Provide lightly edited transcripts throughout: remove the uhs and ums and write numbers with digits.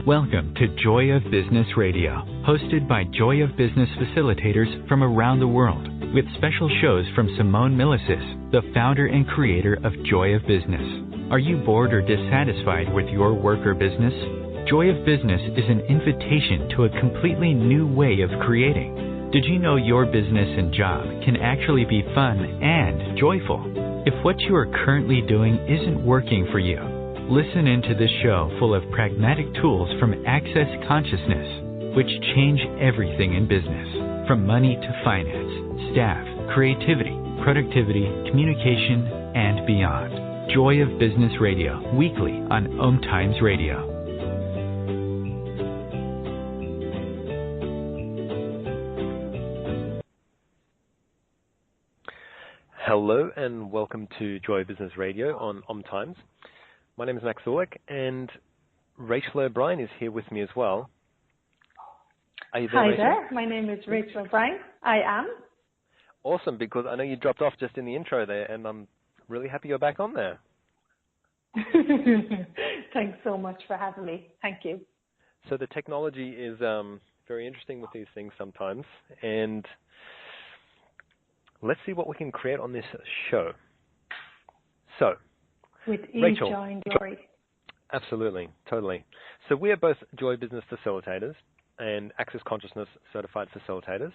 Welcome to Joy of Business Radio, hosted by Joy of Business Facilitators from around the world, with special shows from Simone Milicis, the founder and creator of Joy of Business. Are you bored or dissatisfied with your work or business? Joy of Business is an invitation to a completely new way of creating. Did you know your business and job can actually be fun and joyful? If what you are currently doing isn't working for you, listen into this show full of pragmatic tools from Access Consciousness, which change everything in business, from money to finance, staff, creativity, productivity, communication, and beyond. Joy of Business Radio, weekly on OMTimes Radio. Hello and welcome to Joy of Business Radio on OMTimes. My name is Max Zoulek, and Rachel O'Brien is here with me as well. Are you there, Hi Rachel? there, my name is Rachel O'Brien. I am. Awesome, because I know you dropped off just in the intro there, and I'm really happy you're back on there. Thanks so much for having me. Thank you. So the technology is very interesting with these things sometimes, and let's see what we can create on this show. So, with Rachel, joy and glory. Absolutely, totally. So we are both Joy Business Facilitators and Access Consciousness Certified Facilitators.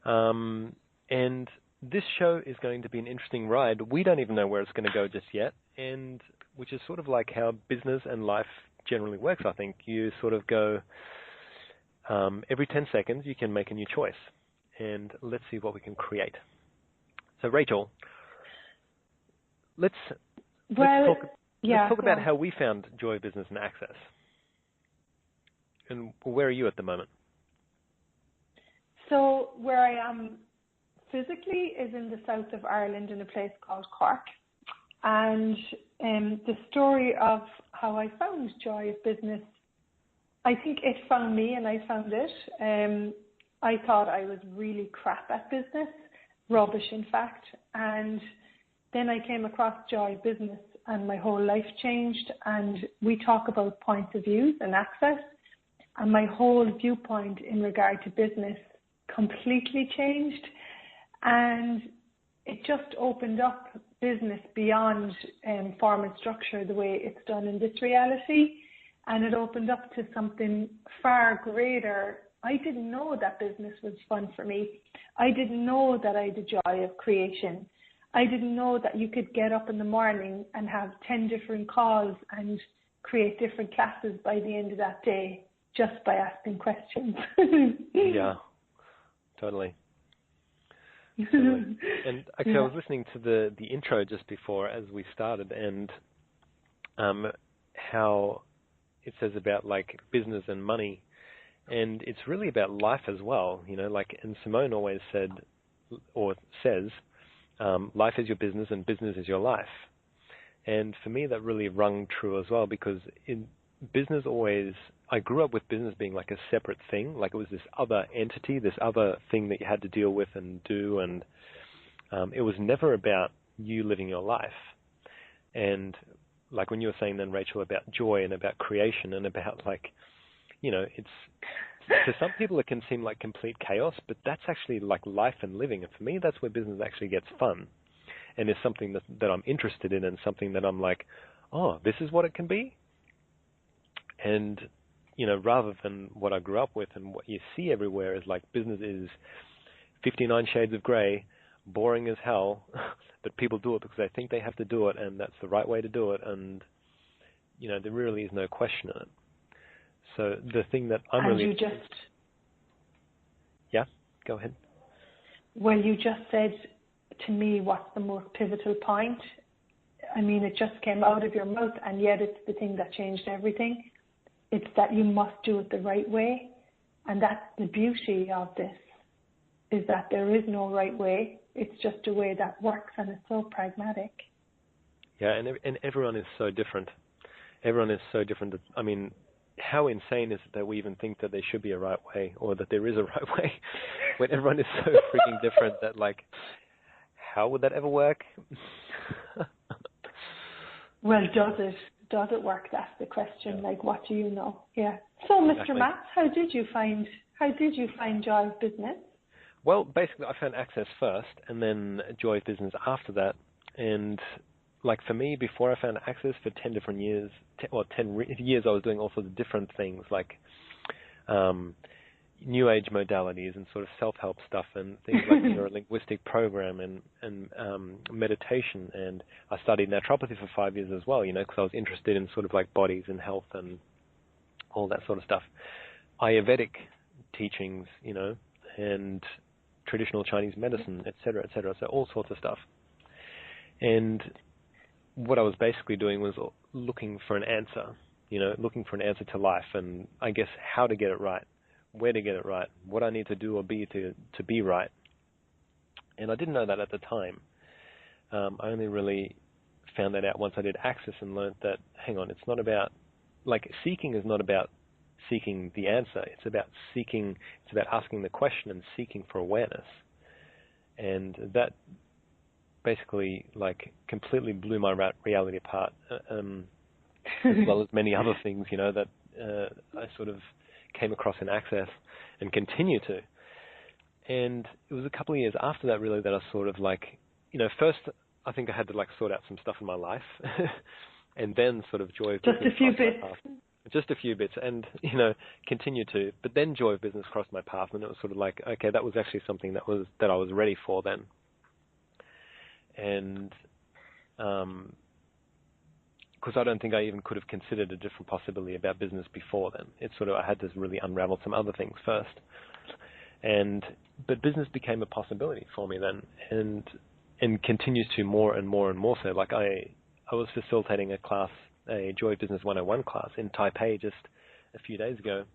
And this show is going to be an interesting ride. We don't even know where it's going to go just yet, and which is sort of like how business and life generally works, I think. You sort of go, every 10 seconds you can make a new choice, and let's see what we can create. So Rachel, let's talk about how we found Joy Business and Access. And where are you at the moment? So where I am physically is in the south of Ireland in a place called Cork. And the story of how I found Joy of Business, I think it found me and I found it. I thought I was really crap at business, rubbish in fact. And then I came across Joy of Business and my whole life changed, and we talk about points of views and access, and my whole viewpoint in regard to business completely changed, and it just opened up business beyond form and structure the way it's done in this reality, and it opened up to something far greater. I didn't know that business was fun for me. I didn't know that I had the joy of creation. I didn't know that you could get up in the morning and have 10 different calls and create different classes by the end of that day just by asking questions. Yeah, totally. And actually, I was listening to the intro just before as we started, and how it says about like business and money, and it's really about life as well. You know, like, and Simone always said or says, life is your business and business is your life. And for me, that really rung true as well, because in business I grew up with business being like a separate thing, like it was this other entity, this other thing that you had to deal with and do, and it was never about you living your life. And like when you were saying then, Rachel, about joy and about creation and about like, you know, it's, to some people it can seem like complete chaos, but that's actually like life and living. And for me, that's where business actually gets fun. And it's something that I'm interested in, and something that I'm like, oh, this is what it can be. And, you know, rather than what I grew up with and what you see everywhere is like business is 59 shades of gray, boring as hell, but people do it because they think they have to do it, and that's the right way to do it. And, you know, there really is no question in it. So the thing that I'm really... Yeah, go ahead. Well, you just said to me what's the most pivotal point. I mean, it just came out of your mouth, and yet it's the thing that changed everything. It's that you must do it the right way. And that's the beauty of this, is that there is no right way. It's just a way that works, and it's so pragmatic. Yeah, and everyone is so different. Everyone is so different. I mean, how insane is it that we even think that there should be a right way, or that there is a right way, when everyone is so freaking different that, like, how would that ever work? Well, does it? does it work? That's the question. Like, what do you know? Yeah. So, Mr. Exactly. Max, how did you find Joy of Business? Well, basically, I found Access first, and then Joy of Business after that. And like for me, before I found Access, for 10 different years, 10 years, I was doing all sorts of different things, like new age modalities and sort of self-help stuff and things like neuro-linguistic program and meditation. And I studied naturopathy for 5 years as well, because I was interested in sort of like bodies and health and all that sort of stuff. Ayurvedic teachings, and traditional Chinese medicine, et cetera, so all sorts of stuff. And what I was basically doing was looking for an answer, looking for an answer to life, and I guess how to get it right, where to get it right, what I need to do or be to be right. And I didn't know that at the time. I only really found that out once I did Access and learned that, hang on, it's not about, like, seeking is not about seeking the answer. It's about asking the question and seeking for awareness. And that basically, like, completely blew my reality apart, as well as many other things, that I sort of came across in Access and continue to. And it was a couple of years after that, really, that I sort of like, first I think I had to like sort out some stuff in my life, and then sort of Joy of Business. Just a few bits, and continue to. But then Joy of Business crossed my path, and it was sort of like, okay, that was actually something that I was ready for then. And because I don't think I even could have considered a different possibility about business before then. It's sort of, I had to really unravel some other things first. But business became a possibility for me then, and continues to more and more and more so. Like I was facilitating a class, a Joy of Business 101 class in Taipei just a few days ago.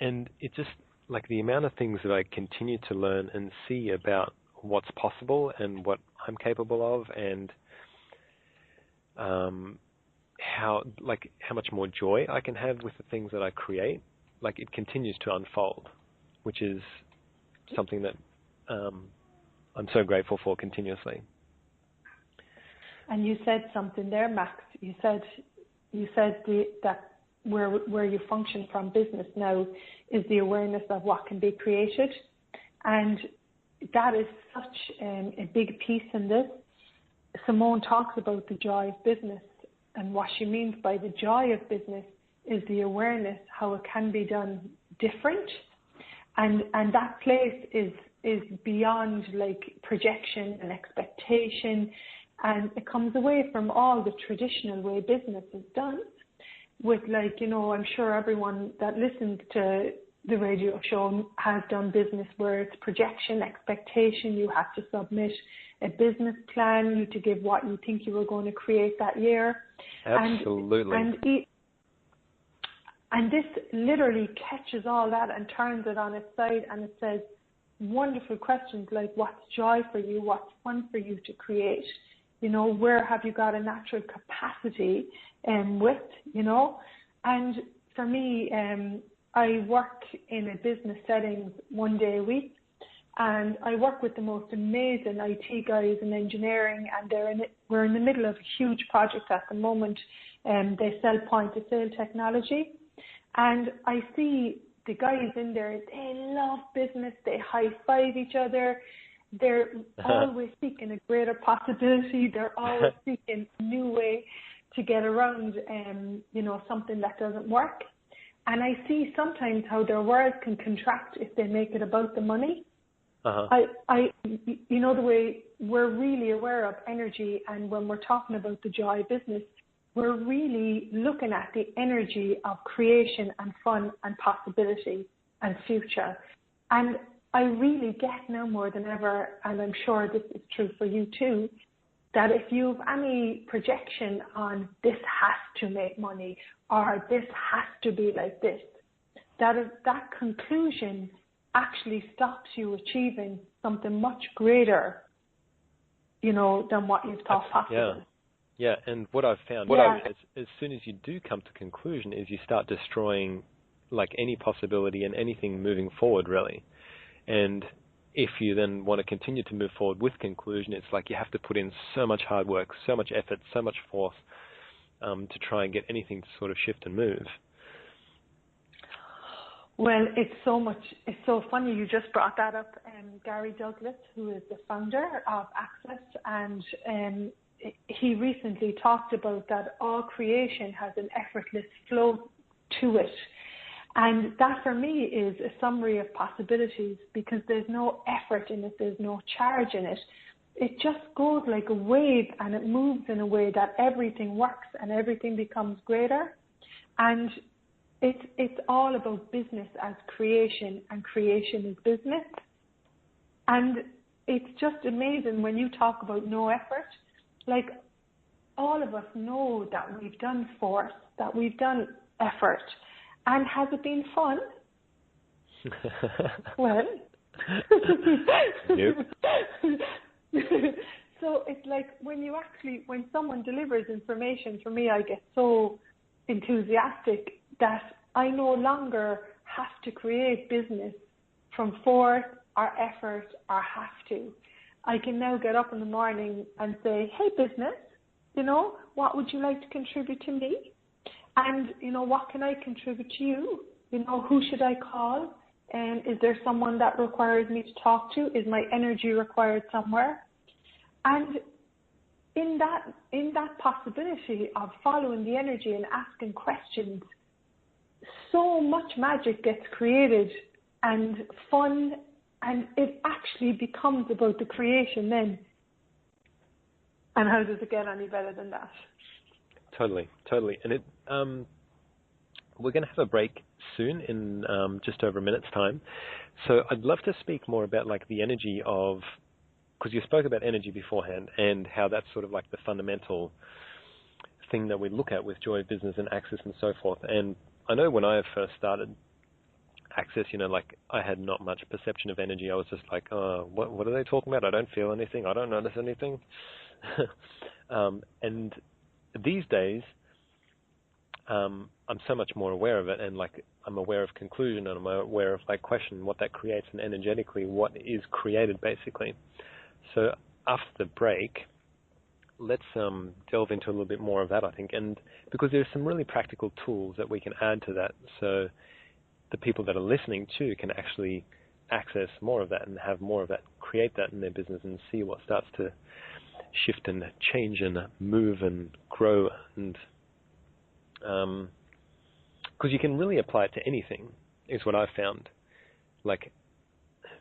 And it just, like, the amount of things that I continue to learn and see about what's possible and what I'm capable of, and how much more joy I can have with the things that I create, like, it continues to unfold, which is something that I'm so grateful for continuously. And you said something there, Max. You said that where you function from business now is the awareness of what can be created, and that is such a big piece in this. Simone talks about the joy of business, and what she means by the joy of business is the awareness how it can be done different, and that place is beyond like projection and expectation, and it comes away from all the traditional way business is done. With, like, I'm sure everyone that listens to the radio show has done business where it's projection, expectation. You have to submit a business plan, you to give what you think you were going to create that year. Absolutely. And this literally catches all that and turns it on its side, and it says wonderful questions like, what's joy for you? What's fun for you to create? Where have you got a natural capacity with, And for me, I work in a business setting 1 day a week, and I work with the most amazing IT guys in engineering, and we're in the middle of a huge project at the moment. They sell point-of-sale technology, and I see the guys in there, they love business, they high-five each other, they're always seeking a greater possibility, they're always seeking a new way to get around, something that doesn't work. And I see sometimes how their world can contract if they make it about the money. The way we're really aware of energy, and when we're talking about the joy of business, we're really looking at the energy of creation and fun and possibility and future. And I really get now more than ever, and I'm sure this is true for you too, that if you have any projection on this has to make money or this has to be like this, that conclusion actually stops you achieving something much greater, than what you've thought possible. Yeah, and what I've found as soon as you do come to conclusion is you start destroying like any possibility and anything moving forward, really. And if you then want to continue to move forward with conclusion, it's like you have to put in so much hard work, so much effort, so much force to try and get anything to sort of shift and move. Well, it's so funny you just brought that up. Gary Douglas, who is the founder of Access, and he recently talked about that all creation has an effortless flow to it. And that for me is a summary of possibilities, because there's no effort in it, there's no charge in it. It just goes like a wave, and it moves in a way that everything works and everything becomes greater. And it's all about business as creation, and creation is business. And it's just amazing when you talk about no effort. Like, all of us know that we've done force, that we've done effort. And has it been fun? Well, Nope. So it's like when someone delivers information, for me, I get so enthusiastic that I no longer have to create business from force or effort or have to. I can now get up in the morning and say, hey, business, what would you like to contribute to me? And, what can I contribute to you? Who should I call? And is there someone that requires me to talk to? Is my energy required somewhere? And in that possibility of following the energy and asking questions, so much magic gets created and fun, and it actually becomes about the creation then. And how does it get any better than that? Totally. And we're going to have a break soon in just over a minute's time. So I'd love to speak more about like the energy of, because you spoke about energy beforehand and how that's sort of like the fundamental thing that we look at with Joy of Business and Access and so forth. And I know when I first started Access, like I had not much perception of energy. I was just like, oh, what are they talking about? I don't feel anything. I don't notice anything. And these days, I'm so much more aware of it, and like I'm aware of conclusion, and I'm aware of like question what that creates, and energetically what is created basically. So after the break, let's delve into a little bit more of that, I think, and because there's some really practical tools that we can add to that, so the people that are listening too can actually access more of that and have more of that, create that in their business and see what starts to shift and change and move and grow. And because you can really apply it to anything is what I've found. Like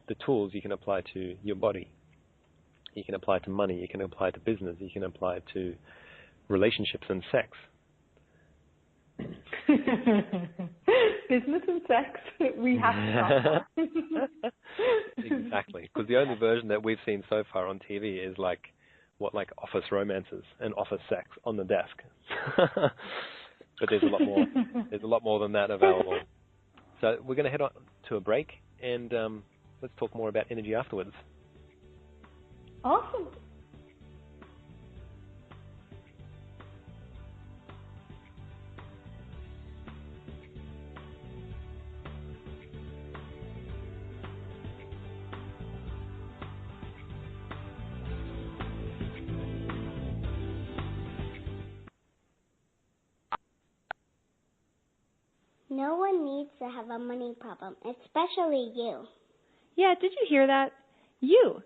the tools you can apply to your body, you can apply it to money, you can apply it to business, you can apply it to relationships and sex. Business and sex, we have to talk. Exactly, because the only version that we've seen so far on TV is like office romances and office sex on the desk. But there's a lot more. There's a lot more than that available. So we're going to head on to a break, and let's talk more about energy afterwards. Awesome. No one needs to have a money problem, especially you. Yeah, did you hear that? You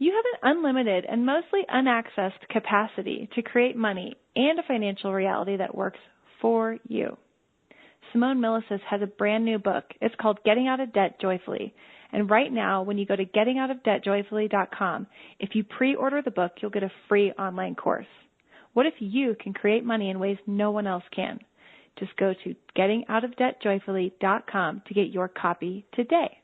have an unlimited and mostly unaccessed capacity to create money and a financial reality that works for you. Simone Milasas has a brand new book. It's called Getting Out of Debt Joyfully. And right now, when you go to gettingoutofdebtjoyfully.com, if you pre-order the book, you'll get a free online course. What if you can create money in ways no one else can? Just go to gettingoutofdebtjoyfully.com to get your copy today.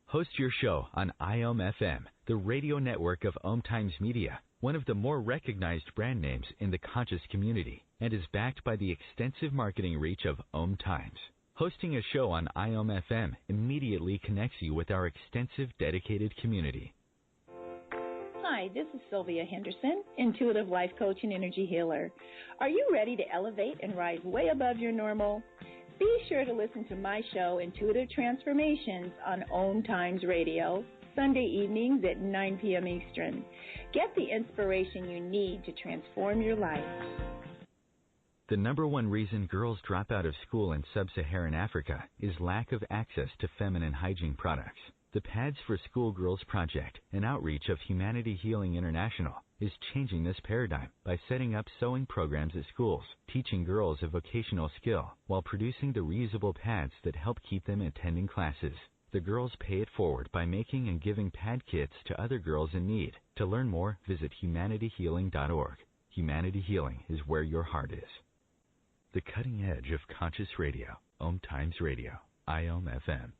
Host your show on IOM-FM, the radio network of OMTimes Media, one of the more recognized brand names in the conscious community, and is backed by the extensive marketing reach of OMTimes. Hosting a show on IOM-FM immediately connects you with our extensive dedicated community. Hi, this is Sylvia Henderson, intuitive life coach and energy healer. Are you ready to elevate and rise way above your normal? Be sure to listen to my show, Intuitive Transformations, on OMTimes Radio, Sunday evenings at 9 p.m. Eastern. Get the inspiration you need to transform your life. The number one reason girls drop out of school in sub-Saharan Africa is lack of access to feminine hygiene products. The Pads for Schoolgirls Project, an outreach of Humanity Healing International, is changing this paradigm by setting up sewing programs at schools, teaching girls a vocational skill while producing the reusable pads that help keep them attending classes. The girls pay it forward by making and giving pad kits to other girls in need. To learn more, visit humanityhealing.org. Humanity Healing is where your heart is. The cutting edge of conscious radio, OMTimes Radio, IOM FM.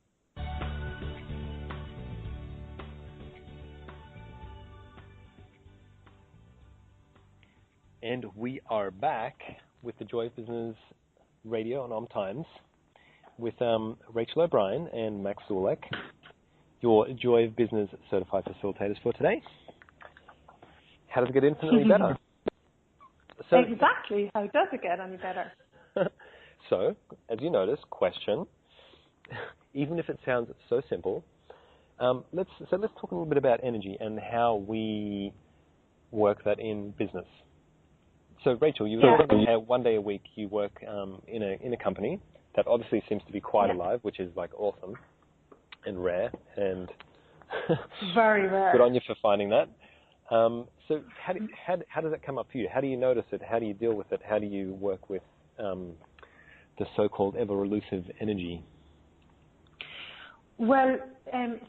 And we are back with the Joy of Business Radio on OMTimes with Rachel O'Brian and Max Zoulek, your Joy of Business Certified Facilitators for today. How does it get infinitely better? So, exactly. How does it get any better? So, as you notice, question, even if it sounds so simple, let's talk a little bit about energy and how we work that in business. So, Rachel, you were talking how 1 day a week you work in a company that obviously seems to be quite alive, which is like awesome and rare and very rare. Good on you for finding that. So, how does it come up for you? How do you notice it? How do you deal with it? How do you work with the so-called ever-elusive energy? Well,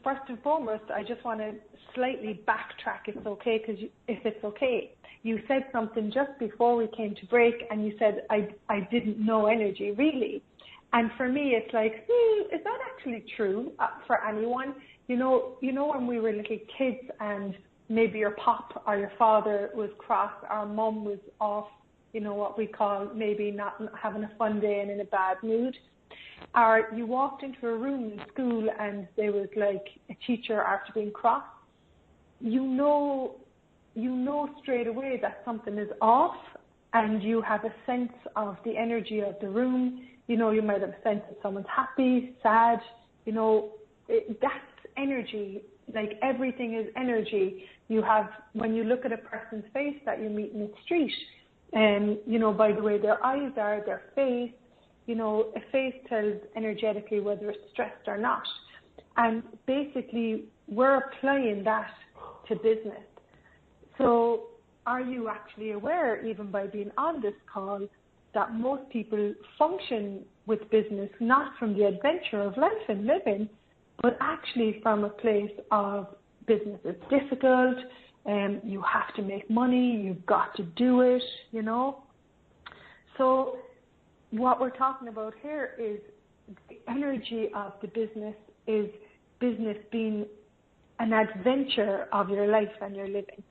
first and foremost, I just want to slightly backtrack, if it's okay. You said something just before we came to break, and you said, I didn't know energy, really. And for me, it's like, is that actually true for anyone? You know when we were little kids and maybe your pop or your father was cross, our mum was off, what we call maybe not having a fun day and in a bad mood. Or you walked into a room in school and there was like a teacher after being cross. You know straight away that something is off, and you have a sense of the energy of the room. You might have a sense that someone's happy, sad. That's energy. Like everything is energy. You have, when you look at a person's face that you meet in the street, by the way their eyes are, their face, a face tells energetically whether it's stressed or not. And basically, we're applying that to business. So are you actually aware, even by being on this call, that most people function with business not from the adventure of life and living, but actually from a place of business is difficult, you have to make money, you've got to do it, So what we're talking about here is the energy of the business is business being an adventure of your life and your living.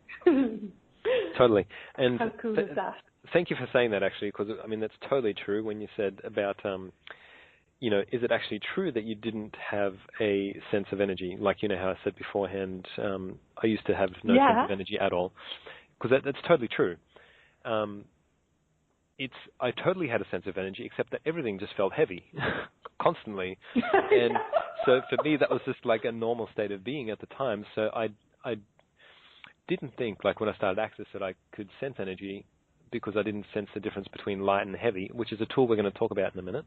Totally. And how cool is that? Thank you for saying that, actually, because, that's totally true when you said about, is it actually true that you didn't have a sense of energy? Like, how I said beforehand, I used to have no sense of energy at all, because that's totally true. I totally had a sense of energy, except that everything just felt heavy constantly. And so for me, that was just like a normal state of being at the time. So I didn't think, like when I started Access, that I could sense energy, because I didn't sense the difference between light and heavy, which is a tool we're going to talk about in a minute.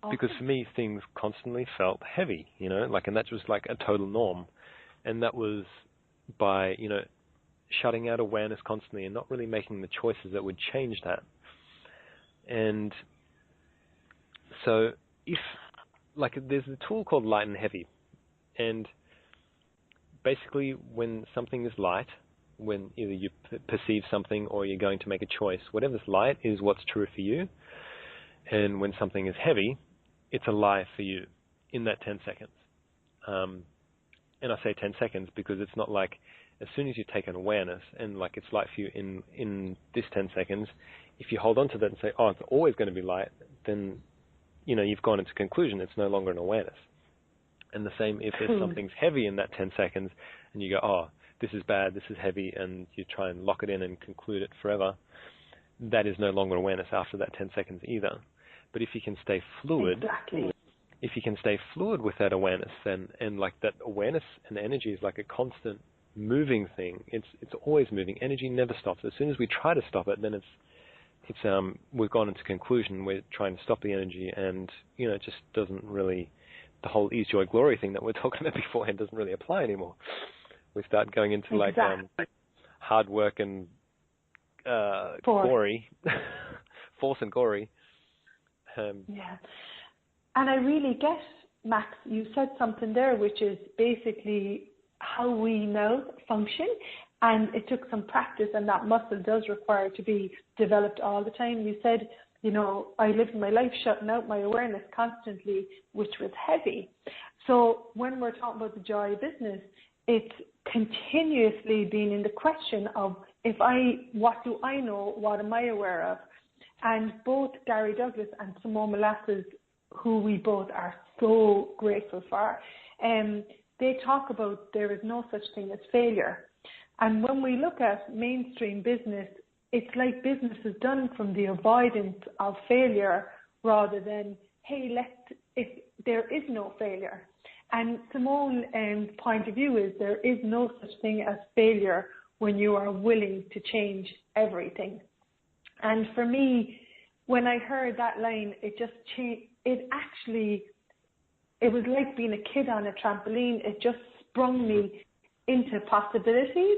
Because for me, things constantly felt heavy, and that was like a total norm. And that was by, shutting out awareness constantly and not really making the choices that would change that. And so there's a tool called light and heavy. And basically when something is light, when either you perceive something or you're going to make a choice, whatever's light is what's true for you. And when something is heavy, it's a lie for you in that 10 seconds. And I say 10 seconds because it's not like as soon as you take an awareness and like it's light for you in this 10 seconds, if you hold on to that and say, oh, it's always going to be light, then, you've gone into conclusion. It's no longer an awareness. And the same if there's something's heavy in that 10 seconds and you go, oh, this is bad, this is heavy, and you try and lock it in and conclude it forever, that is no longer awareness after that 10 seconds either. But if you can stay fluid, exactly. If you can stay fluid with that awareness, and like that awareness and energy is like a constant moving thing. It's always moving. Energy never stops. As soon as we try to stop it, then we've gone into conclusion. We're trying to stop the energy, and it just doesn't really. The whole ease, joy, glory thing that we're talking about beforehand doesn't really apply anymore. We start going into like hard work and gory, force and gory. Yeah, and I really get, Max, you said something there, which is basically how we now function, and it took some practice, and that muscle does require to be developed all the time. You said, I lived my life shutting out my awareness constantly, which was heavy. So when we're talking about the joy of business, it's continuously being in the question of what do I know, what am I aware of? And both Gary Douglas and Simone Molasses, who we both are so grateful for, they talk about there is no such thing as failure. And when we look at mainstream business, it's like business is done from the avoidance of failure rather than, hey, there is no failure. And Simone's point of view is there is no such thing as failure when you are willing to change everything. And for me, when I heard that line, it just changed. It was like being a kid on a trampoline. It just sprung me into possibilities.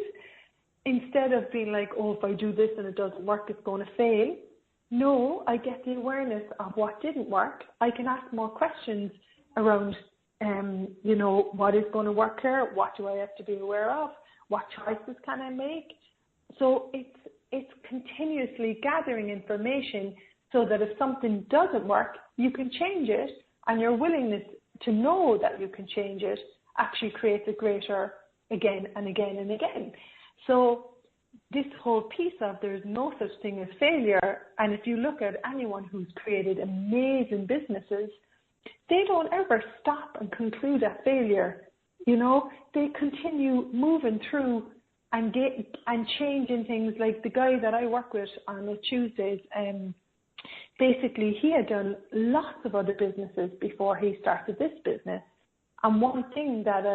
Instead of being like, if I do this and it doesn't work, it's going to fail. No, I get the awareness of what didn't work. I can ask more questions around, what is going to work here? What do I have to be aware of? What choices can I make? So it's continuously gathering information so that if something doesn't work, you can change it, and your willingness to know that you can change it actually creates a greater again and again and again. So this whole piece of there's no such thing as failure, and if you look at anyone who's created amazing businesses, they don't ever stop and conclude at failure. They continue moving through and changing things. Like the guy that I work with on the Tuesdays, basically he had done lots of other businesses before he started this business. And one thing that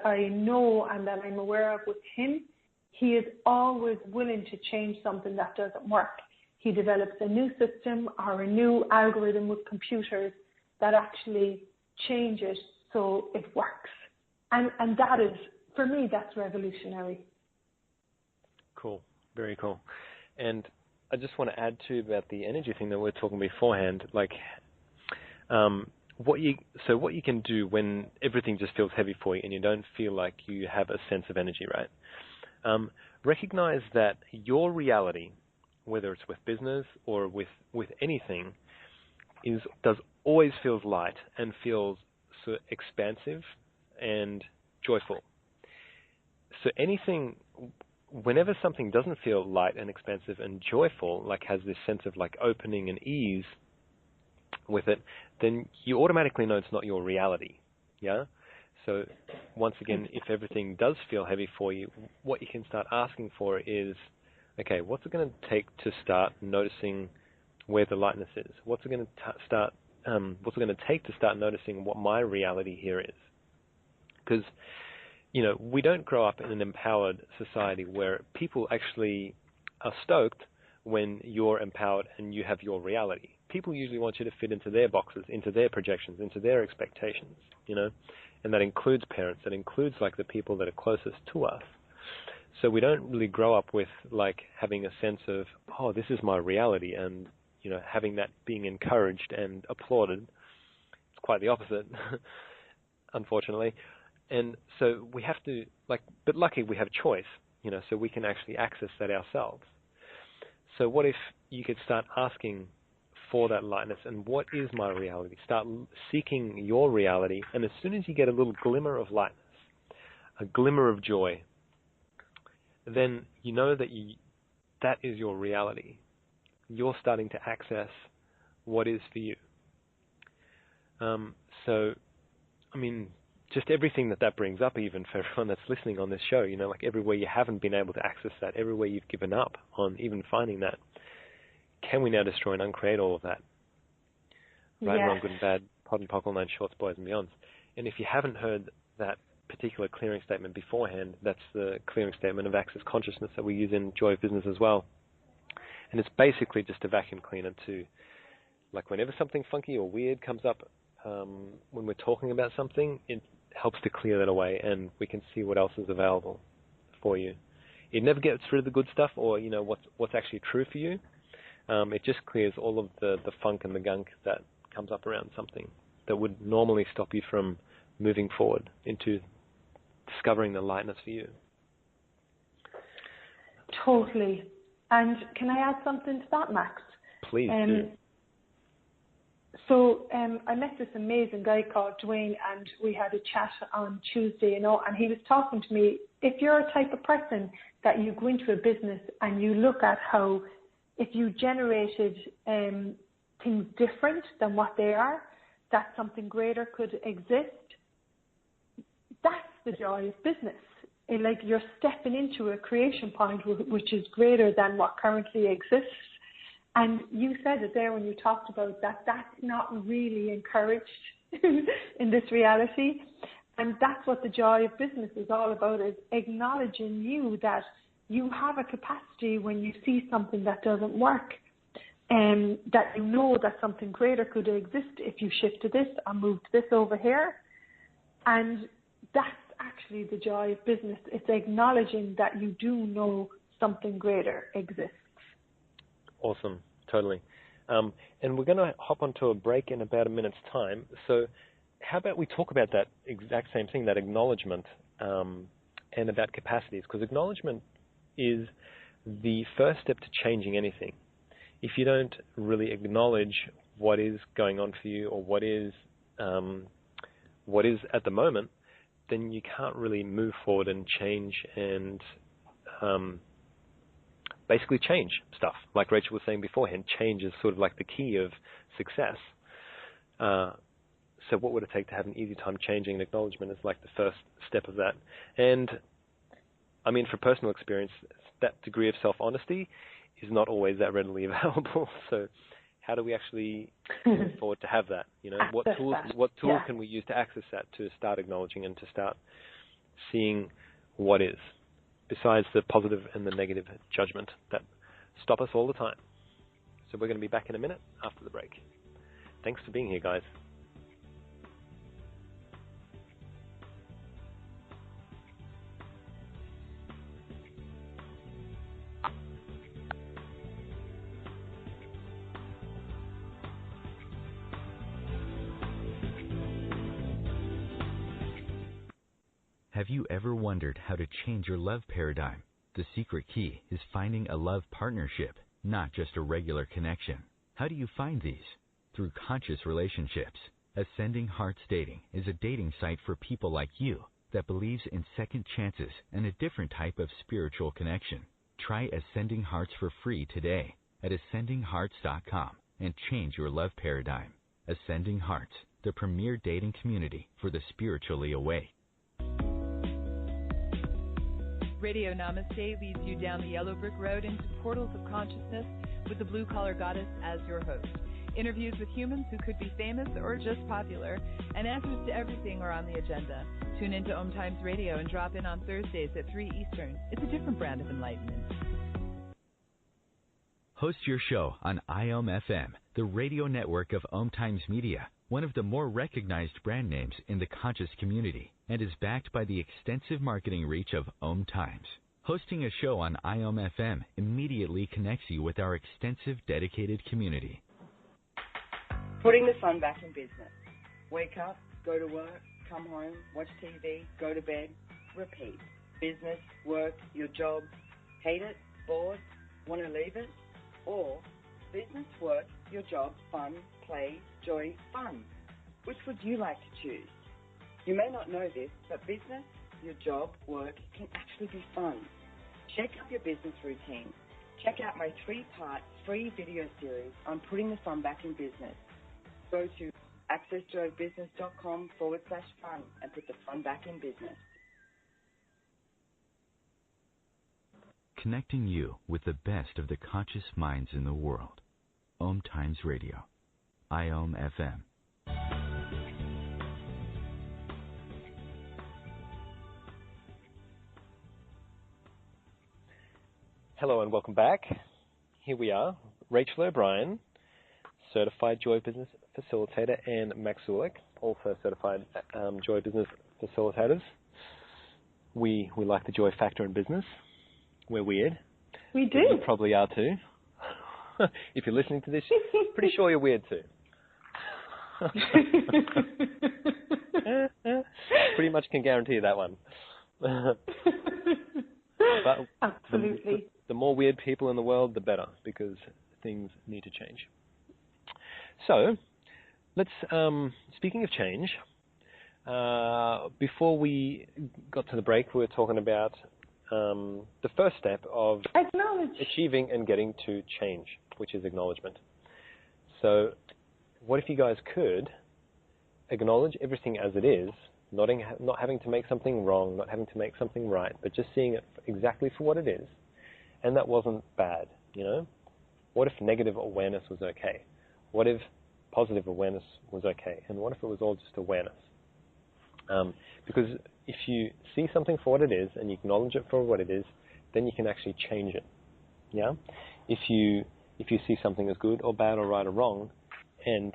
I know and that I'm aware of with him, he is always willing to change something that doesn't work. He develops a new system or a new algorithm with computers that actually changes so it works. And that is, for me, that's revolutionary. Cool. Very cool. And I just want to add too about the energy thing that we were talking beforehand, like what you can do when everything just feels heavy for you and you don't feel like you have a sense of energy, right? Recognize that your reality, whether it's with business or with anything, does always feels light and feels so expansive and joyful. So whenever something doesn't feel light and expansive and joyful, like has this sense of like opening and ease with it, then you automatically know it's not your reality. Yeah? So once again, if everything does feel heavy for you, what you can start asking for is, okay, what's it going to take to start noticing where the lightness is? What's it going to take to start noticing what my reality here is? Because we don't grow up in an empowered society where people actually are stoked when you're empowered and you have your reality. People usually want you to fit into their boxes, into their projections, into their expectations, and that includes parents, that includes like the people that are closest to us. So we don't really grow up with like having a sense of, this is my reality, and having that being encouraged and applauded. It's quite the opposite, unfortunately. And so we have to but luckily we have choice, so we can actually access that ourselves. So what if you could start asking for that lightness, and what is my reality? Start seeking your reality, and as soon as you get a little glimmer of lightness, a glimmer of joy, then you know that that is your reality. You're starting to access what is for you. Just everything that brings up, even for everyone that's listening on this show, like everywhere you haven't been able to access that, everywhere you've given up on even finding that, can we now destroy and uncreate all of that? Right, Yes. wrong, good and bad, pot and pockle, nine shorts, boys and beyonds. And if you haven't heard that particular clearing statement beforehand, that's the clearing statement of access consciousness that we use in Joy of Business as well. And it's basically just a vacuum cleaner to, like whenever something funky or weird comes up when we're talking about something, it helps to clear that away and we can see what else is available for you. It never gets rid of the good stuff or, you know, what's actually true for you. It just clears all of the funk and the gunk that comes up around something that would normally stop you from moving forward into discovering the lightness for you. Totally. And can I add something to that, Max? Please do. So I met this amazing guy called Dwayne, and we had a chat on Tuesday, you know, and he was talking to me, if you're a type of person that you go into a business and you look at how if you generated things different than what they are, that something greater could exist, that's the joy of business. Like you're stepping into a creation point which is greater than what currently exists. And you said it there when you talked about that, that's not really encouraged in this reality. And that's what the joy of business is all about, is acknowledging you that you have a capacity when you see something that doesn't work, and that you know that something greater could exist if you shift to this or move to this over here. And that's actually the joy of business. It's acknowledging that you do know something greater exists. Awesome, totally. And we're going to hop onto a break in about a minute's time. So how about we talk about that exact same thing, that acknowledgement, and about capacities, because acknowledgement is the first step to changing anything. If you don't really acknowledge what is going on for you or what is at the moment, then you can't really move forward and change and basically change stuff. Like Rachel was saying beforehand, change is sort of like the key of success. So what would it take to have an easy time changing? And acknowledgement is like the first step of that. And I mean, for personal experience, that degree of self-honesty is not always that readily available. So how do we actually move forward to have that? You know, what tools can we use to access that, to start acknowledging and to start seeing what is, besides the positive and the negative judgment that stop us all the time. So we're going to be back in a minute after the break. Thanks for being here, guys. Have you ever wondered how to change your love paradigm? The secret key is finding a love partnership, not just a regular connection. How do you find these? Through conscious relationships. Ascending Hearts Dating is a dating site for people like you that believes in second chances and a different type of spiritual connection. Try Ascending Hearts for free today at ascendinghearts.com and change your love paradigm. Ascending Hearts, the premier dating community for the spiritually awake. Radio Namaste leads you down the yellow brick road into portals of consciousness with the blue-collar goddess as your host. Interviews with humans who could be famous or just popular, and answers to everything are on the agenda. Tune into OMTimes Radio and drop in on Thursdays at 3 Eastern. It's a different brand of enlightenment. Host your show on IOM FM, the radio network of OMTimes Media, one of the more recognized brand names in the conscious community, and is backed by the extensive marketing reach of OMTimes. Hosting a show on IOM FM immediately connects you with our extensive dedicated community. Putting the sun back in business. Wake up, go to work, come home, watch TV, go to bed, repeat. Business, work, your job, hate it, bored, want to leave it? Or business, work, your job, fun, play, joy, fun. Which would you like to choose? You may not know this, but business, your job, work can actually be fun. Check out your business routine. Check out my 3-part free video series on putting the fun back in business. Go to accessjoybusiness.com/fun and put the fun back in business. Connecting you with the best of the conscious minds in the world. OMTimes Radio, IOM FM. Hello and welcome back. Here we are, Rachel O'Brien, Certified Joy of Business Facilitator, and Max Zoulek, also Certified Joy of Business Facilitators. We like the joy factor in business. We're weird. We do. You probably are too. If you're listening to this, pretty sure you're weird too. Pretty much can guarantee that one. But absolutely. The more weird people in the world, the better, because things need to change. So, let's, speaking of change, before we got to the break, we were talking about the first step of achieving and getting to change, which is acknowledgement. So, what if you guys could acknowledge everything as it is, not having to make something wrong, not having to make something right, but just seeing it exactly for what it is, and that wasn't bad, you know? What if negative awareness was okay? What if positive awareness was okay? And what if it was all just awareness? Because if you see something for what it is and you acknowledge it for what it is, then you can actually change it. Yeah? If you see something as good or bad or right or wrong, and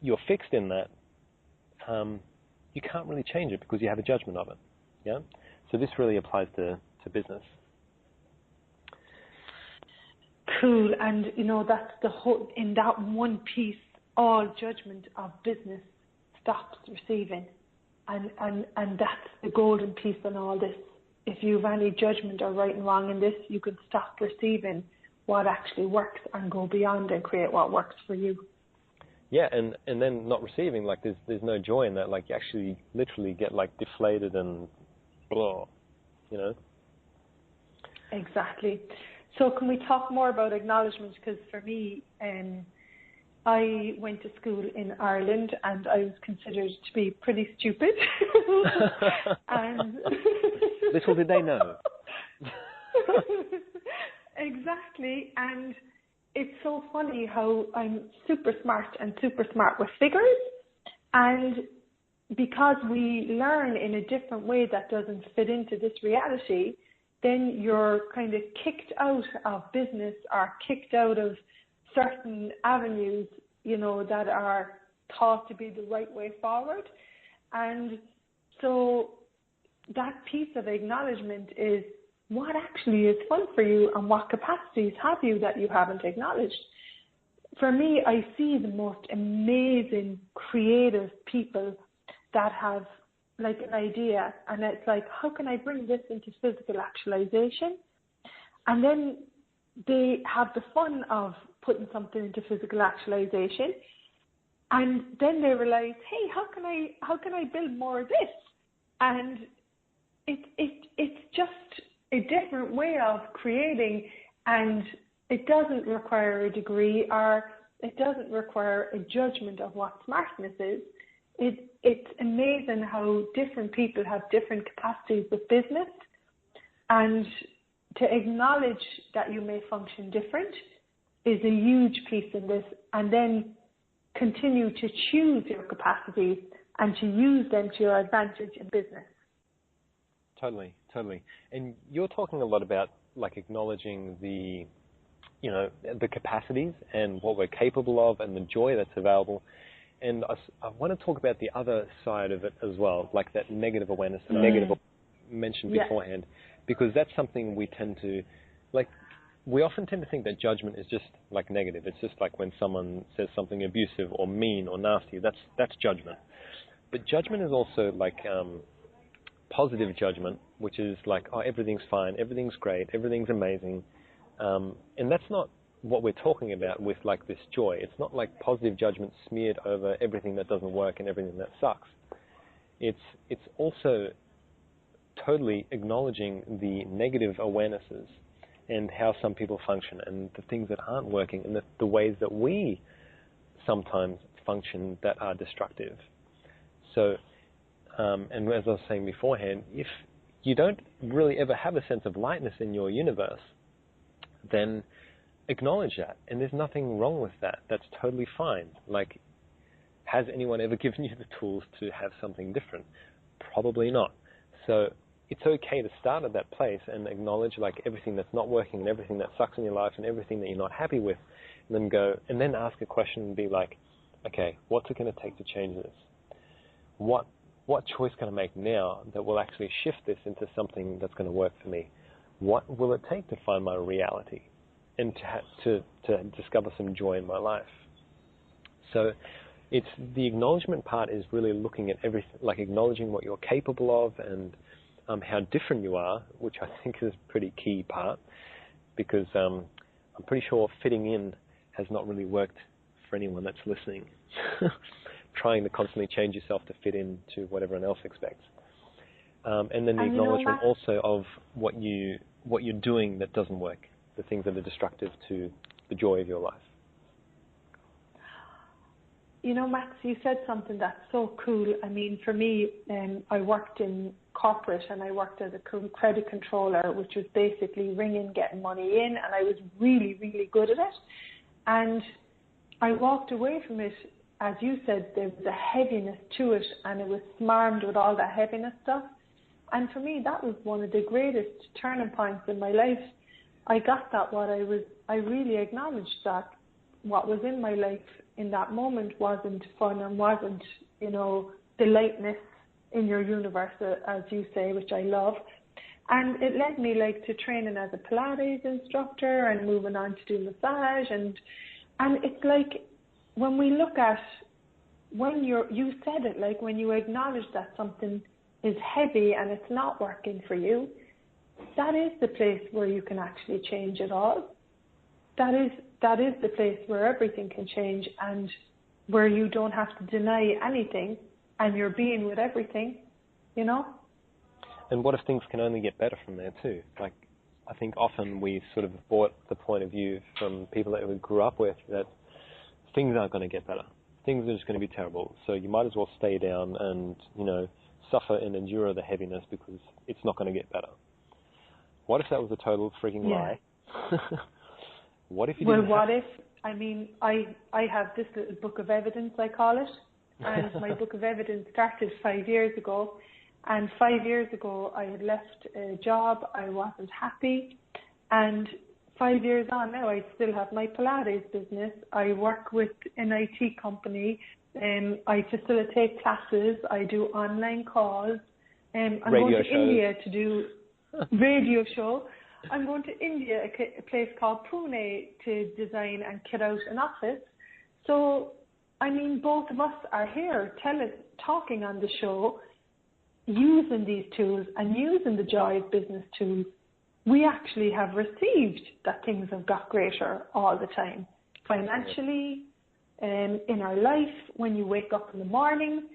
you're fixed in that, you can't really change it because you have a judgment of it. Yeah? So this really applies to business. Cool, and you know, that's the whole, in that one piece, all judgment of business stops receiving. And that's the golden piece in all this. If you have any judgment or right and wrong in this, you can stop receiving what actually works and go beyond and create what works for you. Yeah, and then not receiving, like there's no joy in that. Like you actually literally get like deflated and blah, you know? Exactly. So can we talk more about acknowledgement? Because for me, I went to school in Ireland and I was considered to be pretty stupid. And little did they know. Exactly. And it's so funny how I'm super smart with figures. And because we learn in a different way that doesn't fit into this reality, then you're kind of kicked out of business or kicked out of certain avenues, you know, that are thought to be the right way forward. And so that piece of acknowledgement is what actually is fun for you and what capacities have you that you haven't acknowledged. For me, I see the most amazing creative people that have like an idea, and it's like, how can I bring this into physical actualization? And then they have the fun of putting something into physical actualization, and then they realize, hey, how can I build more of this? And it's just a different way of creating, and it doesn't require a degree or it doesn't require a judgment of what smartness is. It's amazing how different people have different capacities with business, and to acknowledge that you may function different is a huge piece in this, and then continue to choose your capacities and to use them to your advantage in business. Totally. And you're talking a lot about like acknowledging the, you know, the capacities and what we're capable of and the joy that's available. And I want to talk about the other side of it as well, like that negative awareness, the negative mentioned beforehand, because that's something we tend to, like, we often tend to think that judgment is just like negative. It's just like when someone says something abusive or mean or nasty, that's judgment. But judgment is also like positive judgment, which is like, oh, everything's fine, everything's great, everything's amazing. And that's not what we're talking about with like this joy. It's not like positive judgment smeared over everything that doesn't work and everything that sucks. It's also totally acknowledging the negative awarenesses and how some people function and the things that aren't working and the ways that we sometimes function that are destructive. So, and as I was saying beforehand, if you don't really ever have a sense of lightness in your universe, then acknowledge that. And there's nothing wrong with that. That's totally fine. Like, has anyone ever given you the tools to have something different? Probably not. So it's okay to start at that place and acknowledge like everything that's not working and everything that sucks in your life and everything that you're not happy with, and then ask a question and be like, okay, what's it going to take to change this? What choice can I make now that will actually shift this into something that's going to work for me? What will it take to find my reality and to discover some joy in my life? So it's the acknowledgement part is really looking at everything, like acknowledging what you're capable of and how different you are, which I think is a pretty key part, because I'm pretty sure fitting in has not really worked for anyone that's listening. Trying to constantly change yourself to fit into what everyone else expects. And then the acknowledgement also of what you're doing that doesn't work, the things that are destructive to the joy of your life. You know, Max, you said something that's so cool. I mean, for me, I worked in corporate and I worked as a credit controller, which was basically ringing, getting money in, and I was really, really good at it. And I walked away from it, as you said, there was a heaviness to it, and it was smarmed with all that heaviness stuff. And for me, that was one of the greatest turning points in my life. I got that I really acknowledged that what was in my life in that moment wasn't fun and wasn't, the lightness in your universe, as you say, which I love. And it led me to training as a Pilates instructor and moving on to do massage. And it's like, when we look at, you said it, when you acknowledge that something is heavy and it's not working for you, that is the place where you can actually change it all. That is the place where everything can change and where you don't have to deny anything and you're being with everything, And what if things can only get better from there too? I think often we sort of bought the point of view from people that we grew up with that things aren't going to get better. Things are just going to be terrible. So you might as well stay down and, suffer and endure the heaviness because it's not going to get better. What if that was a total freaking lie? What if you didn't I have this little book of evidence, I call it. And my book of evidence started 5 years ago. And 5 years ago, I had left a job. I wasn't happy. And 5 years on now, I still have my Pilates business. I work with an IT company. I facilitate classes. I do online calls. I'm going to India to do radio show. I'm going to India, a place called Pune, to design and kit out an office. So, both of us are here talking on the show, using these tools and using the Joy of Business tools. We actually have received that things have got greater all the time, financially, in our life. When you wake up in the morning,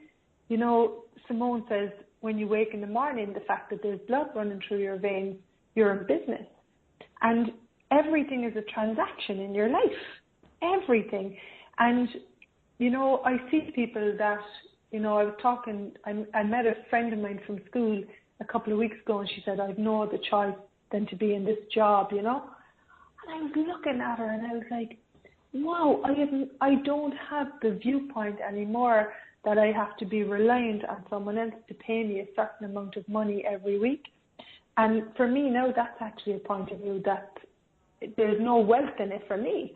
Simone says, when you wake in the morning, the fact that there's blood running through your veins, you're in business. And everything is a transaction in your life, everything. And, I see people that, I met a friend of mine from school a couple of weeks ago, and she said, I've no other choice than to be in this job, And I was looking at her and I was like, wow, I don't have the viewpoint anymore that I have to be reliant on someone else to pay me a certain amount of money every week. And for me now, that's actually a point of view that there's no wealth in it for me.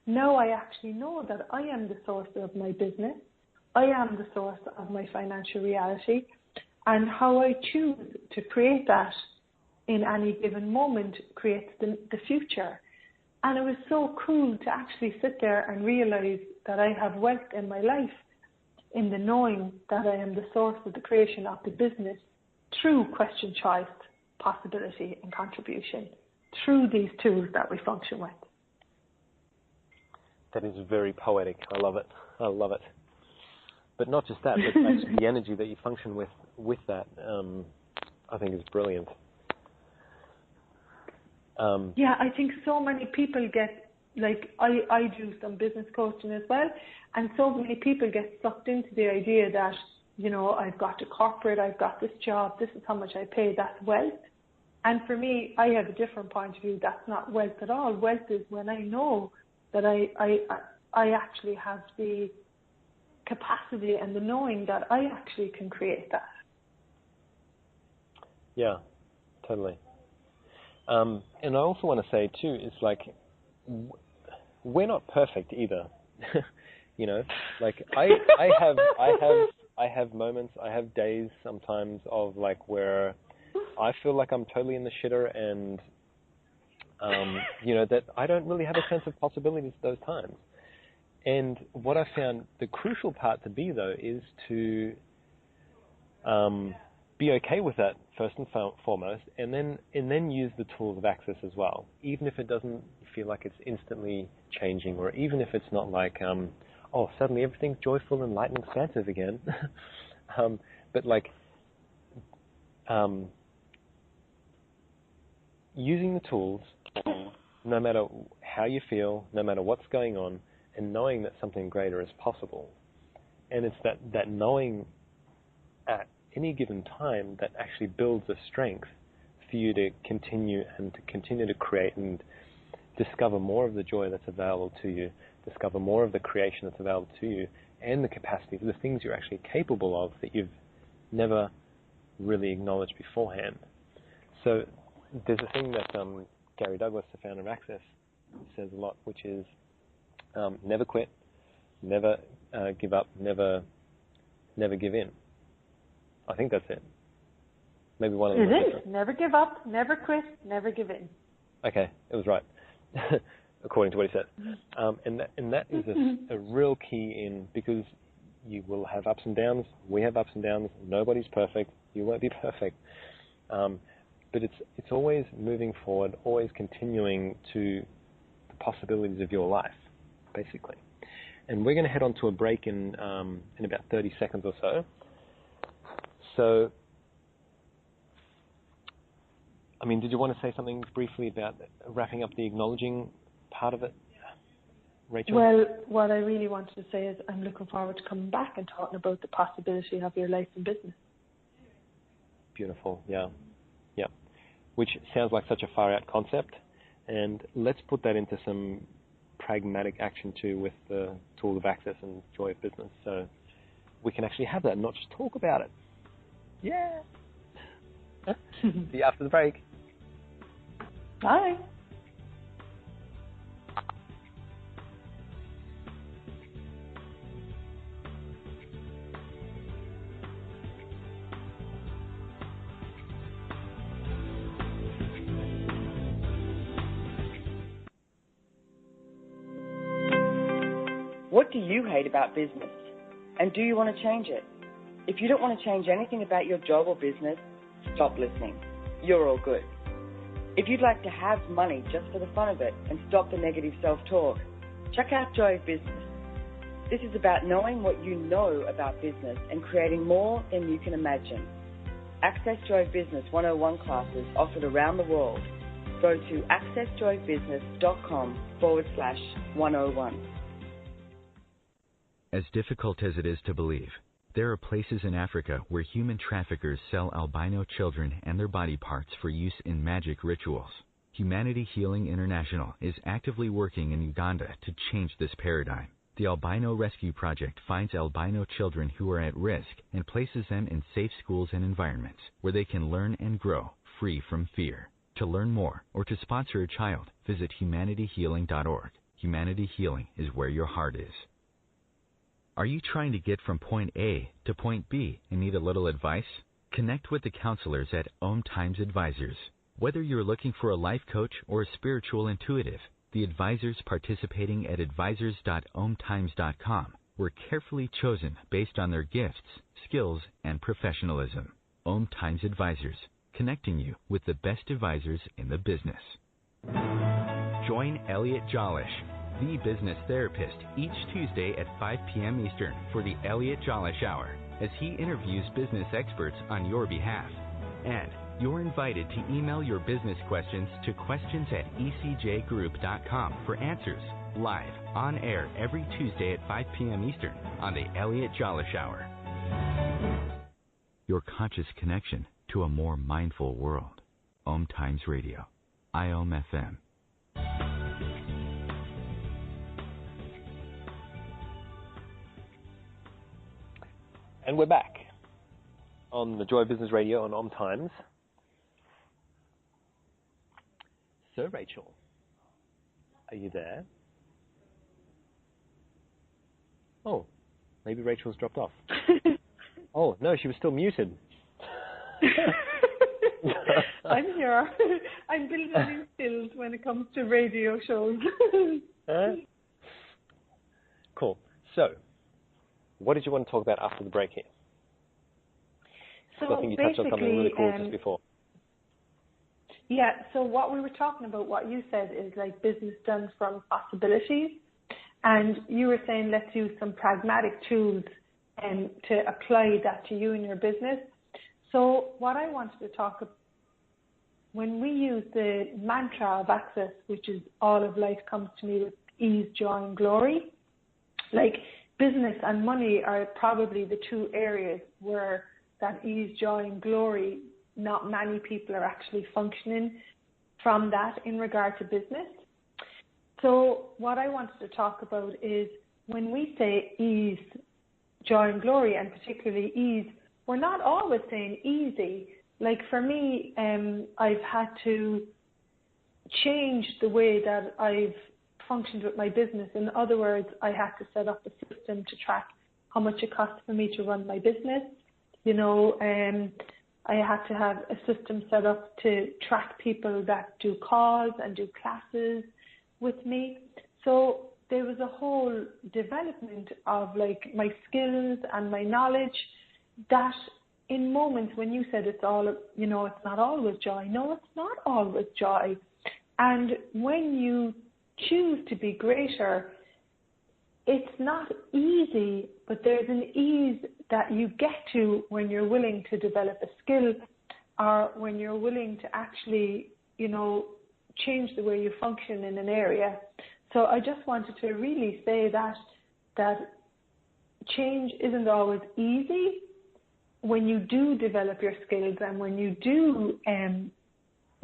Now I actually know that I am the source of my business. I am the source of my financial reality, and how I choose to create that in any given moment creates the future. And it was so cool to actually sit there and realize that I have wealth in my life in the knowing that I am the source of the creation of the business through question, choice, possibility and contribution, through these tools that we function with. That is very poetic. I love it. I love it. But not just that, but actually the energy that you function with that, I think is brilliant. I think so many people get, I do some business coaching as well, and so many people get sucked into the idea that, I've got a corporate, I've got this job, this is how much I pay, that's wealth. And for me, I have a different point of view. That's not wealth at all. Wealth is when I know that I actually have the capacity and the knowing that I actually can create that. Yeah, totally. And I also want to say too, it's like we're not perfect either. You know, like I have moments, I have days sometimes of like where I feel like I'm totally in the shitter, and you know, that I don't really have a sense of possibilities those times. And what I found the crucial part to be though is to be okay with that first and foremost, and then use the tools of access as well, even if it doesn't feel like it's instantly changing, or even if it's not like suddenly everything's joyful and light and expansive again. But like using the tools, no matter how you feel, no matter what's going on, and knowing that something greater is possible. And it's that knowing at any given time that actually builds a strength for you to continue to create and discover more of the joy that's available to you, discover more of the creation that's available to you, and the capacity for the things you're actually capable of that you've never really acknowledged beforehand. So there's a thing that Gary Douglas, the founder of Access, says a lot, which is never quit, never give up, never give in. I think that's it. Maybe one of them. It is. Never give up, never quit, never give in. Okay, it was right, according to what he said. And that is a real key in, because you will have ups and downs. We have ups and downs. Nobody's perfect. You won't be perfect. But it's always moving forward, always continuing to the possibilities of your life, basically. And we're going to head on to a break in about 30 seconds or so. So, I mean, did you want to say something briefly about wrapping up the acknowledging part of it, Rachel? Well, what I really wanted to say is I'm looking forward to coming back and talking about the possibility of your life and business. Beautiful, yeah. Which sounds like such a far-out concept, and let's put that into some pragmatic action too with the tool of access and Joy of Business, so we can actually have that and not just talk about it. Yeah. See you after the break. Bye. What do you hate about business? And do you want to change it? If you don't want to change anything about your job or business, stop listening. You're all good. If you'd like to have money just for the fun of it and stop the negative self-talk, check out Joy of Business. This is about knowing what you know about business and creating more than you can imagine. Access Joy of Business 101 classes offered around the world. Go to accessjoyofbusiness.com/101. As difficult as it is to believe, there are places in Africa where human traffickers sell albino children and their body parts for use in magic rituals. Humanity Healing International is actively working in Uganda to change this paradigm. The Albino Rescue Project finds albino children who are at risk and places them in safe schools and environments where they can learn and grow free from fear. To learn more or to sponsor a child, visit humanityhealing.org. Humanity Healing is where your heart is. Are you trying to get from point A to point B and need a little advice? Connect with the counselors at OMTimes Advisors. Whether you're looking for a life coach or a spiritual intuitive, the advisors participating at advisors.omtimes.com were carefully chosen based on their gifts, skills, and professionalism. OMTimes Advisors, connecting you with the best advisors in the business. Join Elliot Jolish, the business therapist, each Tuesday at 5 p.m. Eastern for the Elliot Jolish Hour, as he interviews business experts on your behalf. And you're invited to email your business questions to questions@ecjgroup.com for answers, live, on air every Tuesday at 5 p.m. Eastern on the Elliot Jolish Hour. Your conscious connection to a more mindful world. OMTimes Radio, IOM FM. And we're back on the Joy of Business Radio on OMTimes. So, Rachel, are you there? Oh, maybe Rachel's dropped off. Oh, no, she was still muted. I'm here. I'm building new skills when it comes to radio shows. Cool. So, what did you want to talk about after the break here? So I think you touched on something really cool just before. Yeah, so what we were talking about, what you said is like business done from possibilities. And you were saying let's use some pragmatic tools to apply that to you and your business. So what I wanted to talk about, when we use the mantra of access, which is all of life comes to me with ease, joy, and glory, like business and money are probably the two areas where that ease, joy, and glory, not many people are actually functioning from that in regard to business. So what I wanted to talk about is when we say ease, joy, and glory, and particularly ease, we're not always saying easy. Like for me, I've had to change the way that I've functioned with my business. In other words, I had to set up a system to track how much it costs for me to run my business. You know, I had to have a system set up to track people that do calls and do classes with me. So there was a whole development of like my skills and my knowledge that in moments when you said it's all, you know, it's not always joy. No, it's not always joy. And when you choose to be greater, it's not easy, but there's an ease that you get to when you're willing to develop a skill or when you're willing to actually, you know, change the way you function in an area. So I just wanted to really say that change isn't always easy. When you do develop your skills and when you do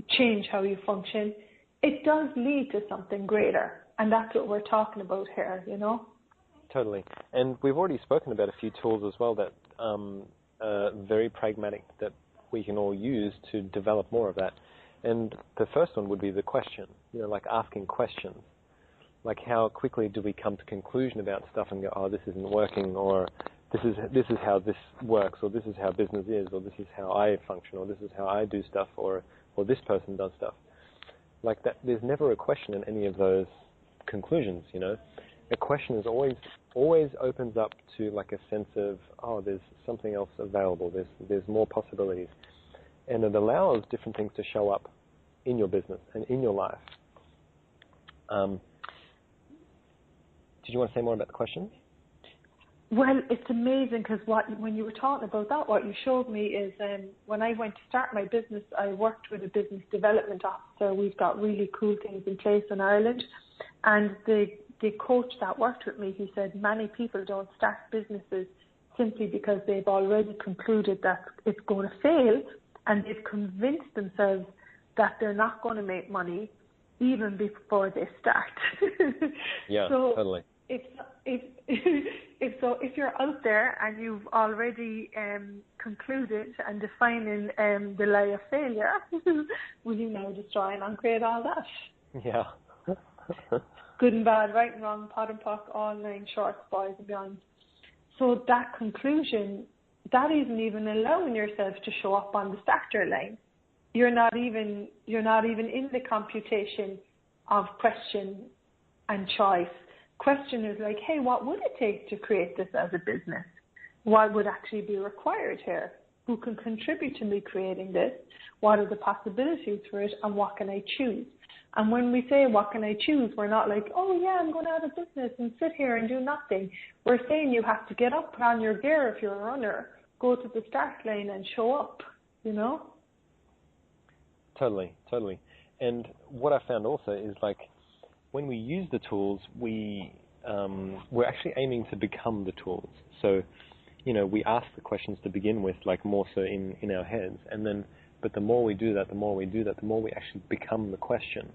change how you function, it does lead to something greater. And that's what we're talking about here, you know? Totally. And we've already spoken about a few tools as well that are very pragmatic that we can all use to develop more of that. And the first one would be the question, you know, like asking questions. Like how quickly do we come to conclusion about stuff and go, oh, this isn't working, or this is how this works, or this is how business is, or this is how I function, or this is how I do stuff, or this person does stuff. Like that, there's never a question in any of those conclusions, you know. A question is always opens up to like a sense of, oh, there's something else available, there's more possibilities. And it allows different things to show up in your business and in your life. Did you want to say more about the questions? Well, it's amazing because when you were talking about that, what you showed me is when I went to start my business, I worked with a business development officer. We've got really cool things in place in Ireland. And the coach that worked with me, he said many people don't start businesses simply because they've already concluded that it's going to fail and they've convinced themselves that they're not going to make money even before they start. Yeah, so totally. If you're out there and you've already concluded and defining the lie of failure, will you now destroy and uncreate all that? Yeah. Good and bad, right and wrong, pot and pock, all nine shorts, boys and beyond. So that conclusion, that isn't even allowing yourself to show up on the starter line. You're not even in the computation of question and choice. Question is like, hey, what would it take to create this as a business? What would actually be required here? Who can contribute to me creating this? What are the possibilities for it? And what can I choose? And when we say, what can I choose? We're not like, oh yeah, I'm going to have a business and sit here and do nothing. We're saying you have to get up, put on your gear if you're a runner, go to the start line and show up, you know? Totally. And what I found also is like, when we use the tools, we're actually aiming to become the tools. So, you know, we ask the questions to begin with, like more so in our heads, and then But the more we do that, the more we actually become the question.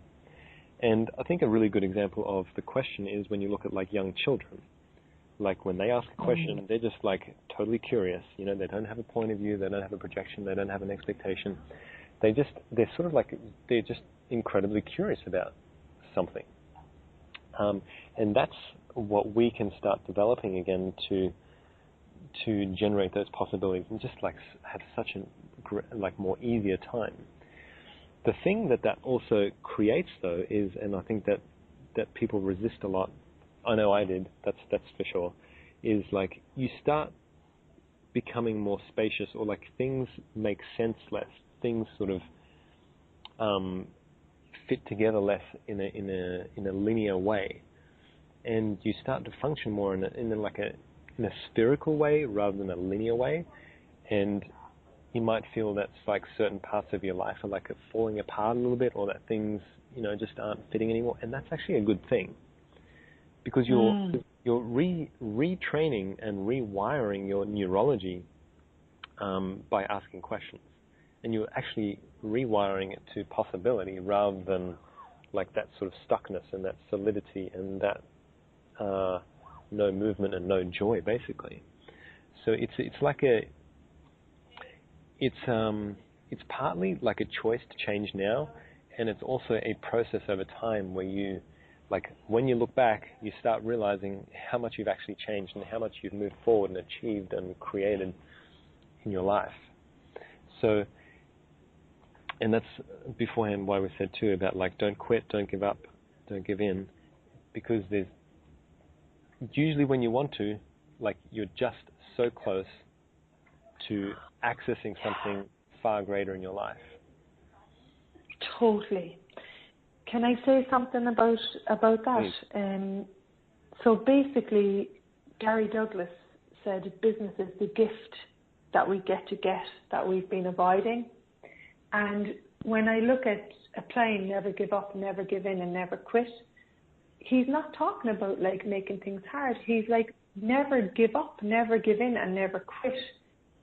And I think a really good example of the question is when you look at like young children. Like when they ask a question, they're just like totally curious. You know, they don't have a point of view, they don't have a projection, they don't have an expectation. They're sort of like, they're just incredibly curious about something. And that's what we can start developing again to generate those possibilities and just like have such a like more easier time. The thing that also creates though is, and I think that people resist a lot, I know I did, that's for sure, is like you start becoming more spacious, or like things make sense less, things sort of fit together less in a linear way, and you start to function more in a spherical way rather than a linear way, and you might feel that's like certain parts of your life are like falling apart a little bit, or that things, you know, just aren't fitting anymore, and that's actually a good thing, because you're retraining and rewiring your neurology by asking questions, and you're actually rewiring it to possibility rather than like that sort of stuckness and that solidity and that no movement and no joy, basically. So it's like it's partly like a choice to change now, and it's also a process over time where you, like when you look back, you start realizing how much you've actually changed and how much you've moved forward and achieved and created in your life. So, and that's beforehand why we said too about like don't quit, don't give up, don't give in, because there's usually when you want to, like you're just so close to accessing something far greater in your life. Totally. Can I say something about that? So basically, Gary Douglas said business is the gift that we get that we've been avoiding. And when I look at applying never give up, never give in, and never quit, he's not talking about like making things hard. He's like never give up, never give in, and never quit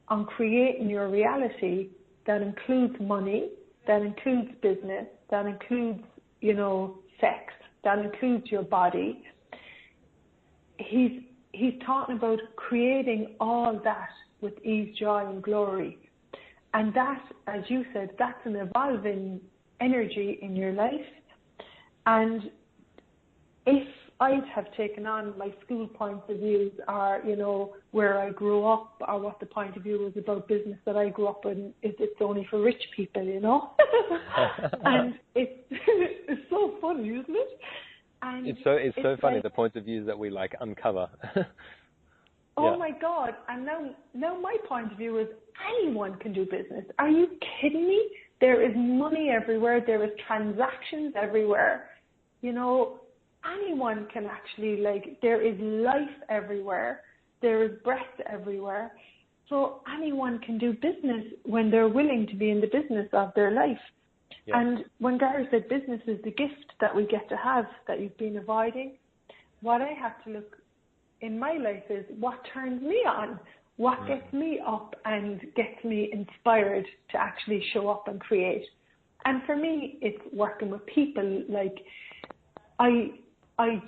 on creating your reality that includes money, that includes business, that includes, you know, sex, that includes your body. He's talking about creating all that with ease, joy, and glory. And that, as you said, that's an evolving energy in your life. And if I'd have taken on my school points of views, or, you know, where I grew up, or what the point of view was about business that I grew up in, it's only for rich people, you know. And it's so funny, isn't it? And it's so funny, like, the points of views that we like uncover. Oh my God! And now my point of view is anyone can do business. Are you kidding me? There is money everywhere. There is transactions everywhere. You know, anyone can actually, like, there is life everywhere. There is breath everywhere. So anyone can do business when they're willing to be in the business of their life. Yeah. And when Gary said business is the gift that we get to have, that you've been avoiding, what I have to look in my life is what turns me on, what gets me up and gets me inspired to actually show up and create. And for me, it's working with people. Like, I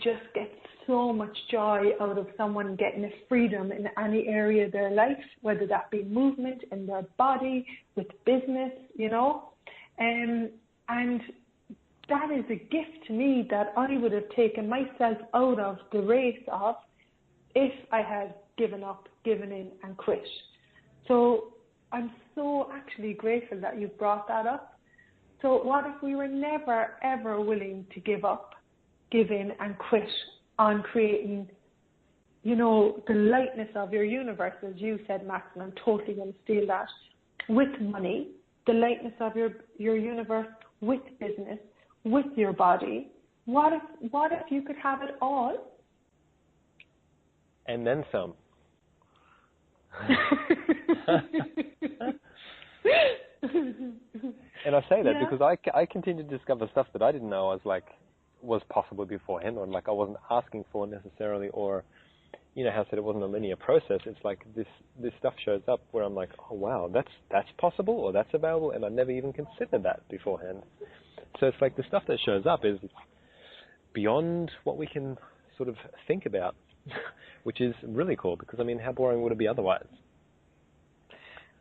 just get so much joy out of someone getting a freedom in any area of their life, whether that be movement in their body, with business, you know. And that is a gift to me that I would have taken myself out of the race of if I had given up, given in, and quit. So I'm so actually grateful that you brought that up. So what if we were never, ever willing to give up, give in, and quit on creating, you know, the lightness of your universe, as you said, Max, and I'm totally going to steal that, with money, the lightness of your universe with business, with your body. What if you could have it all? And then some. And I say that because I continue to discover stuff that I didn't know was possible beforehand, or like I wasn't asking for necessarily, or you know how I said it wasn't a linear process. It's like this stuff shows up where I'm like, oh wow, that's possible, or that's available, and I never even considered that beforehand. So it's like the stuff that shows up is beyond what we can sort of think about, which is really cool, because I mean, how boring would it be otherwise?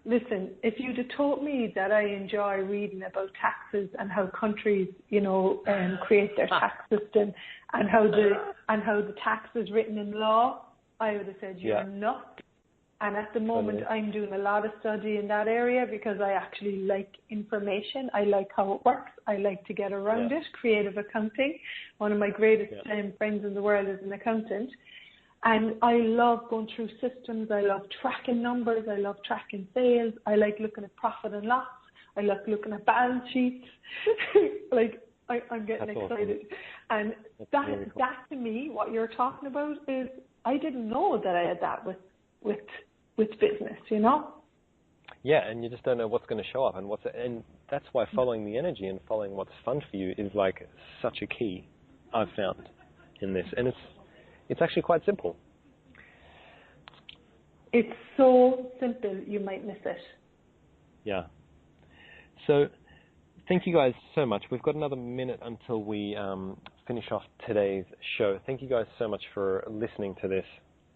Listen, if you'd have told me that I enjoy reading about taxes and how countries, you know, create their tax system and how the tax is written in law, I would have said you're nuts. And at the moment, I'm doing a lot of study in that area because I actually like information. I like how it works. I like to get around it. Creative accounting. One of my greatest friends in the world is an accountant. And I love going through systems. I love tracking numbers. I love tracking sales. I like looking at profit and loss. I like looking at balance sheets. I'm getting excited. And that to me, what you're talking about is, I didn't know that I had that with business, you know? Yeah, and you just don't know what's going to show up, and that's why following the energy and following what's fun for you is like such a key I've found in this. And it's actually quite simple. It's so simple, you might miss it. Yeah. So thank you guys so much. We've got another minute until we finish off today's show. Thank you guys so much for listening to this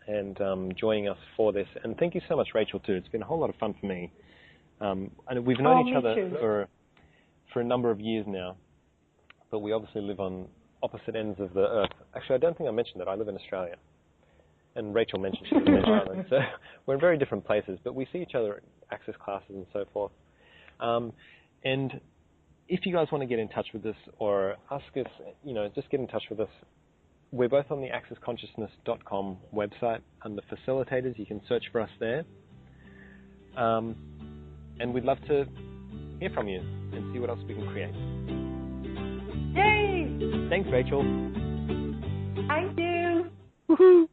and joining us for this. And thank you so much, Rachel, too. It's been a whole lot of fun for me. And we've known each other for a number of years now, but we obviously live on opposite ends of the earth. Actually, I don't think I mentioned that. I live in Australia. And Rachel mentioned she lives in Ireland. So we're in very different places, but we see each other at access classes and so forth. And if you guys want to get in touch with us or ask us, you know, just get in touch with us. We're both on the accessconsciousness.com website under Facilitators. You can search for us there. And we'd love to hear from you and see what else we can create. Yay! Thanks, Rachel. Thank you. Woohoo!